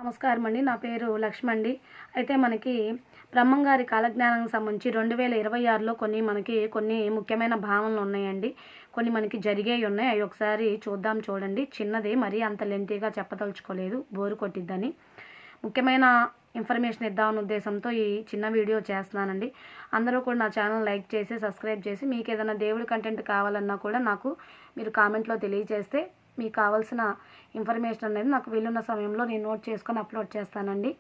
నమస్కారం అండి. నా పేరు లక్ష్మి అండి. అయితే మనకి బ్రహ్మంగారి కాలజ్ఞానానికి సంబంధించి 2026లో కొన్ని ముఖ్యమైన భావనలు ఉన్నాయండి. కొన్ని మనకి జరిగేవి ఉన్నాయి. అవి ఒకసారి చూడండి. చిన్నదే, మరీ అంత లెంతీగా చెప్పదలుచుకోలేదు, బోరు కొట్టిద్దని. ముఖ్యమైన ఇన్ఫర్మేషన్ ఇద్దామన్న ఉద్దేశంతో ఈ చిన్న వీడియో చేస్తున్నానండి. అందరూ కూడా నా ఛానల్ లైక్ చేసి సబ్స్క్రైబ్ చేసి, మీకు ఏదైనా దేవుడి కంటెంట్ కావాలన్నా కూడా నాకు మీరు కామెంట్లో తెలియజేస్తే మీకు కావాల్సిన ఇన్ఫర్మేషన్ అనేది నాకు వీలున్న సమయంలో నేను నోట్ చేసుకొని అప్లోడ్ చేస్తానండి.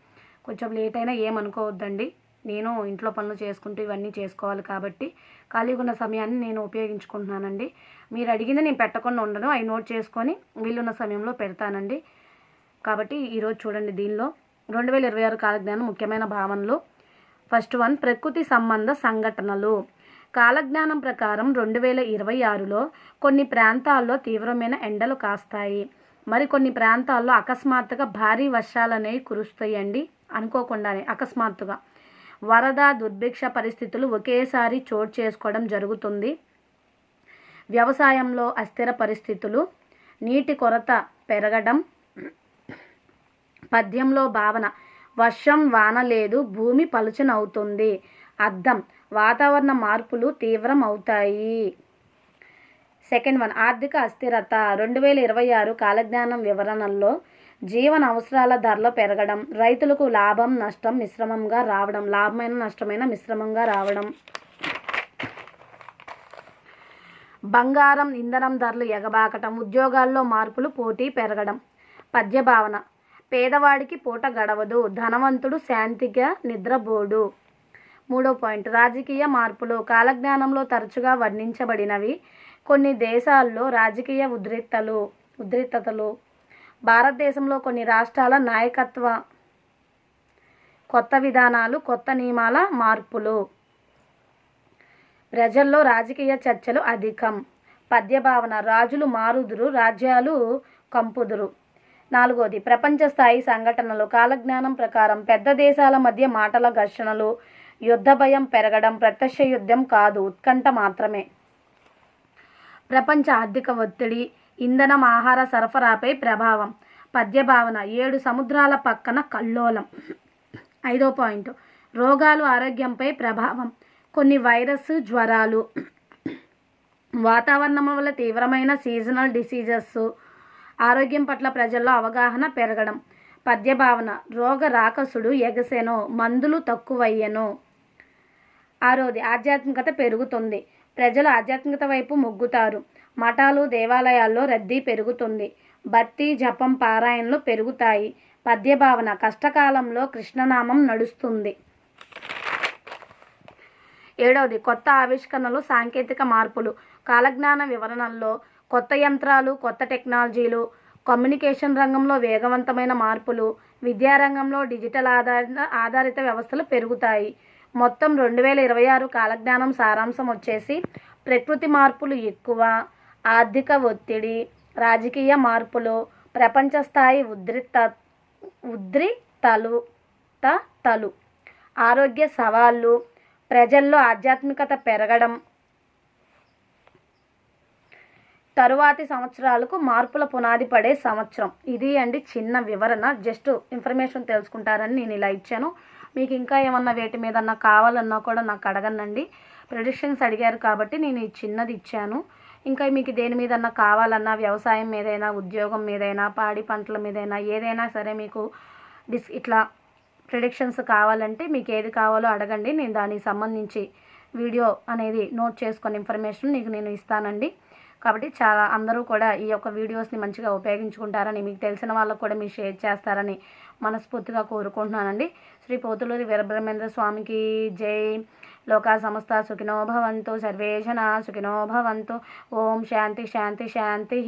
కొంచెం లేట్ అయినా ఏమనుకోవద్దండి. నేను ఇంట్లో పనులు చేసుకుంటూ ఇవన్నీ చేసుకోవాలి కాబట్టి ఖాళీగా ఉన్న సమయాన్ని నేను ఉపయోగించుకుంటున్నానండి. మీరు అడిగింది నేను పెట్టకుండా ఉండను, అవి నోట్ చేసుకొని వీలున్న సమయంలో పెడతానండి. కాబట్టి ఈరోజు చూడండి, దీనిలో 2026 కాలజ్ఞానం ముఖ్యమైన భావనలు. ఫస్ట్ వన్, ప్రకృతి సంబంధ సంఘటనలు. కాలజ్ఞానం ప్రకారం 2026లో కొన్ని ప్రాంతాల్లో తీవ్రమైన ఎండలు కాస్తాయి. మరికొన్ని ప్రాంతాల్లో అకస్మాత్తుగా భారీ వర్షాలు అనేవి కురుస్తాయండి. అనుకోకుండానే అకస్మాత్తుగా వరద, దుర్భిక్ష పరిస్థితులు ఒకేసారి చోటు చేసుకోవడం జరుగుతుంది. వ్యవసాయంలో అస్థిర పరిస్థితులు, నీటి కొరత పెరగడం. పద్యంలో భావన: వర్షం వాన లేదు, భూమి పలుచనవుతుంది. అర్థం: వాతావరణ మార్పులు తీవ్రం అవుతాయి. సెకండ్ వన్, ఆర్థిక అస్థిరత. 2026 కాలజ్ఞానం వివరణల్లో జీవన అవసరాల ధరలు పెరగడం, రైతులకు లాభం నష్టం మిశ్రమంగా రావడం, లాభమైన నష్టమైన మిశ్రమంగా రావడం. బంగారం, ఇంధనం ధరలు ఎగబాకటం, ఉద్యోగాల్లో మార్పులు, పోటీ పెరగడం. పద్య భావన: పేదవాడికి పూట గడవదు, ధనవంతుడు శాంతిగా నిద్రపోడు. మూడో పాయింట్, రాజకీయ మార్పులు. కాలజ్ఞానంలో తరచుగా వర్ణించబడినవి కొన్ని దేశాల్లో రాజకీయ ఉద్రిక్తతలు. భారతదేశంలో కొన్ని రాష్ట్రాల నాయకత్వ కొత్త విధానాలు, కొత్త నియమాల మార్పులు. ప్రజల్లో రాజకీయ చర్చలు అధికం. పద్య భావన: రాజులు మారుదురు, రాజ్యాలు కంపుదురు. నాలుగోది, ప్రపంచ స్థాయి సంఘటనలు. కాలజ్ఞానం ప్రకారం పెద్ద దేశాల మధ్య మాటల ఘర్షణలు, యుద్ధ భయం పెరగడం. ప్రత్యక్ష యుద్ధం కాదు, ఉత్కంఠ మాత్రమే. ప్రపంచ ఆర్థిక ఒత్తిడి, ఇంధనం, ఆహార సరఫరాపై ప్రభావం. పద్య భావన: 7 సముద్రాల పక్కన కల్లోలం. ఐదో పాయింట్, రోగాలు, ఆరోగ్యంపై ప్రభావం. కొన్ని వైరస్, జ్వరాలు. వాతావరణం వల్ల తీవ్రమైన సీజనల్ డిసీజెస్. ఆరోగ్యం పట్ల ప్రజల్లో అవగాహన పెరగడం. పద్య భావన: రోగ రాకసుడు ఎగసెను, మందులు తక్కువయ్యెను. ఆరోది, ఆధ్యాత్మికత పెరుగుతుంది. ప్రజలు ఆధ్యాత్మికత వైపు మొగ్గుతారు. మఠాలు, దేవాలయాల్లో రద్దీ పెరుగుతుంది. భక్తి, జపం, పారాయణలు పెరుగుతాయి. పద్య భావన: కష్టకాలంలో కృష్ణనామం నడుస్తుంది. ఏడవది, కొత్త ఆవిష్కరణలు, సాంకేతిక మార్పులు. కాలజ్ఞాన వివరణల్లో కొత్త యంత్రాలు, కొత్త టెక్నాలజీలు, కమ్యూనికేషన్ రంగంలో వేగవంతమైన మార్పులు, విద్యారంగంలో డిజిటల్ ఆధారిత వ్యవస్థలు పెరుగుతాయి. మొత్తం 2026 కాలజ్ఞానం సారాంశం వచ్చేసి: ప్రకృతి మార్పులు ఎక్కువ, ఆర్థిక ఒత్తిడి, రాజకీయ మార్పులు, ప్రపంచ స్థాయి ఉద్రిక్తతలు, ఆరోగ్య సవాళ్ళు, ప్రజల్లో ఆధ్యాత్మికత పెరగడం, తరువాతి సంవత్సరాలకు మార్పుల పునాది పడే సంవత్సరం. ఇది అండి చిన్న వివరణ. జస్ట్ ఇన్ఫర్మేషన్ తెలుసుకుంటారని నేను ఇలా ఇచ్చాను. మీకు ఇంకా ఏమన్నా వేటి మీదన్నా కావాలన్నా కూడా నాకు అడగనండి. ప్రెడిక్షన్స్ అడిగారు కాబట్టి నేను ఈ చిన్నది ఇచ్చాను. ఇంకా మీకు దేని మీదన్నా కావాలన్నా, వ్యవసాయం మీదైనా, ఉద్యోగం మీదైనా, పాడి పంటల మీదైనా, ఏదైనా సరే మీకు ఇట్లా ప్రెడిక్షన్స్ కావాలంటే మీకు ఏది కావాలో అడగండి. నేను దానికి సంబంధించి వీడియో అనేది నోట్ చేసుకుని ఇన్ఫర్మేషన్ నేను ఇస్తానండి. కాబట్టి అందరూ కూడా ఈ యొక్క వీడియోస్ని మంచిగా ఉపయోగించుకుంటారని, మీకు తెలిసిన వాళ్ళకు కూడా మీరు షేర్ చేస్తారని మనస్ఫూర్తిగా కోరుకుంటున్నానండి. శ్రీ పోతులూరి వీరబ్రహ్మేంద్ర స్వామికి జై. లోకా సమస్త సుఖినో భవంతు, సర్వే జనా సుఖినో భవంతు. ఓం శాంతి శాంతి శాంతి.